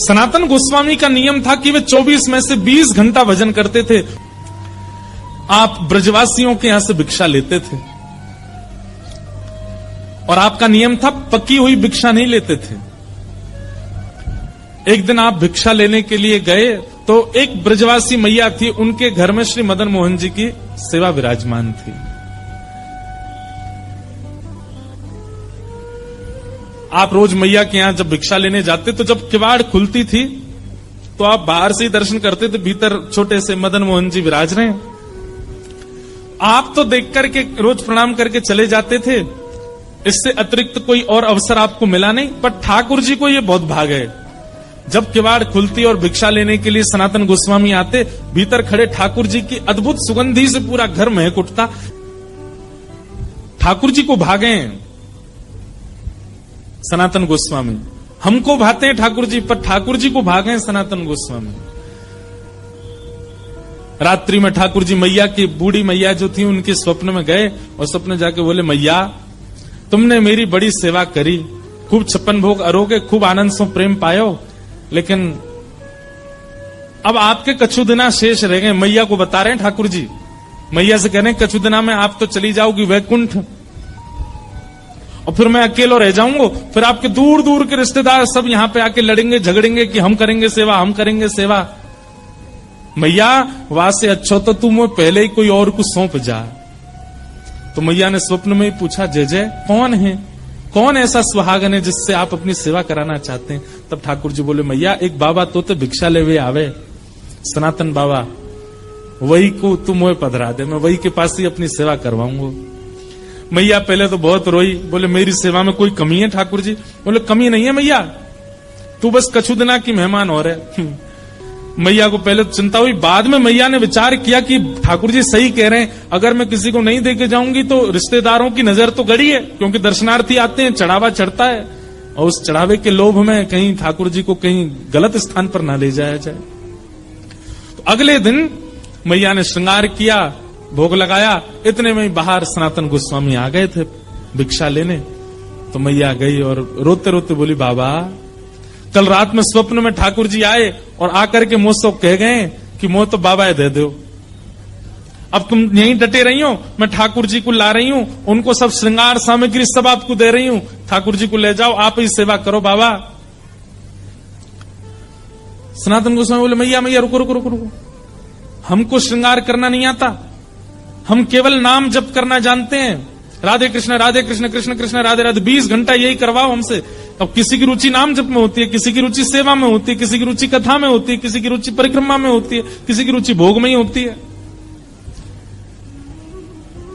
सनातन गोस्वामी का नियम था कि वे 24 में से 20 घंटा भजन करते थे। आप ब्रजवासियों के यहां से भिक्षा लेते थे और आपका नियम था पकी हुई भिक्षा नहीं लेते थे। एक दिन आप भिक्षा लेने के लिए गए तो एक ब्रजवासी मैया थी, उनके घर में श्री मदन मोहन जी की सेवा विराजमान थी। आप रोज मैया के यहां जब भिक्षा लेने जाते तो जब किवाड़ खुलती थी तो आप बाहर से ही दर्शन करते थे, भीतर छोटे से मदन मोहन जी विराज रहे हैं। आप तो देख करके रोज प्रणाम करके चले जाते थे, इससे अतिरिक्त कोई और अवसर आपको मिला नहीं। पर ठाकुर जी को ये बहुत भाग है, जब किवाड़ खुलती और भिक्षा लेने के लिए सनातन गोस्वामी आते, भीतर खड़े ठाकुर जी की अद्भुत सुगंधी से पूरा घर महक उठता। ठाकुर जी को भागे सनातन गोस्वामी, हमको भाते हैं ठाकुर जी, पर ठाकुर जी को भागे सनातन गोस्वामी। रात्रि में ठाकुर जी मैया की बूढ़ी मैया जो थी उनके स्वप्न में गए और स्वप्न जाके बोले, मैया तुमने मेरी बड़ी सेवा करी, खूब 56 भोग अरोगे, खूब आनंद से प्रेम पायो, लेकिन अब आपके कछु दिना शेष रह गए। मैया को बता रहे हैं ठाकुर जी, मैया से कह रहे हैं कछु दिना में आप तो चली जाओगी वैकुंठ और फिर मैं अकेला रह जाऊंगा। फिर आपके दूर दूर के रिश्तेदार सब यहां पे आके लड़ेंगे झगड़ेंगे कि हम करेंगे सेवा, हम करेंगे सेवा। मैया वहां से अच्छा तो तू मुझे पहले ही कोई और को सौंप जा। तो मैया ने स्वप्न में ही पूछा, जय जय कौन है, कौन ऐसा सुहागन है जिससे आप अपनी सेवा कराना चाहते हैं? तब ठाकुर जी बोले, मैया एक बाबा तो भिक्षा लेवे आवे, सनातन बाबा, वही को तू मुझे पधरा दे, मैं वही के पास ही अपनी सेवा करवाऊंगा। मैया पहले तो बहुत रोई, बोले मेरी सेवा में कोई कमी है ठाकुर जी? बोले कमी नहीं है मैया, तू बस कछु दिना की मेहमान हो रहे। मैया को पहले तो चिंता हुई, बाद में मैया ने विचार किया कि ठाकुर जी सही कह रहे हैं, अगर मैं किसी को नहीं देके जाऊंगी तो रिश्तेदारों की नजर तो गड़ी है, क्योंकि दर्शनार्थी आते हैं, चढ़ावा चढ़ता है, और उस चढ़ावे के लोभ में कहीं ठाकुर जी को कहीं गलत स्थान पर ना ले जाया जाए। तो अगले दिन मैया ने श्रृंगार किया, भोग लगाया, इतने में ही बाहर सनातन गोस्वामी आ गए थे भिक्षा लेने। तो मैया गई और रोते रोते बोली, बाबा कल रात में स्वप्न में ठाकुर जी आए और आकर के मुझसे कह गए कि मुझे तो बाबा दे दो, अब तुम यहीं डटे रही हो, मैं ठाकुर जी को ला रही हूं, उनको सब श्रृंगार सामग्री सब आपको दे रही हूं, ठाकुर जी को ले जाओ, आप ही सेवा करो बाबा। सनातन गोस्वामी बोले, मैया मैया रुको रुको रुको रुको, हमको श्रृंगार करना नहीं आता, हम केवल नाम जप करना जानते हैं, राधे कृष्ण कृष्ण कृष्ण राधे राधे, 20 घंटा यही करवाओ हमसे। अब किसी की रुचि नाम जप में होती है, किसी की रुचि सेवा में होती है, किसी की रुचि कथा में होती है, किसी की रुचि परिक्रमा में होती है, किसी की रुचि भोग में ही होती है।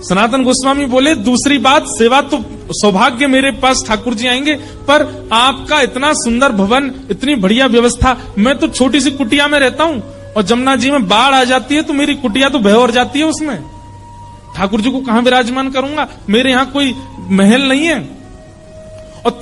सनातन गोस्वामी बोले, दूसरी बात, सेवा तो सौभाग्य मेरे पास ठाकुर जी आएंगे, पर आपका इतना सुंदर भवन, इतनी बढ़िया व्यवस्था, मैं तो छोटी सी कुटिया में रहता हूं और जमुना जी में बाढ़ आ जाती है तो मेरी कुटिया तो बह और जाती है, उसमें ठाकुर जी को कहां विराजमान करूंगा? मेरे यहां कोई महल नहीं है,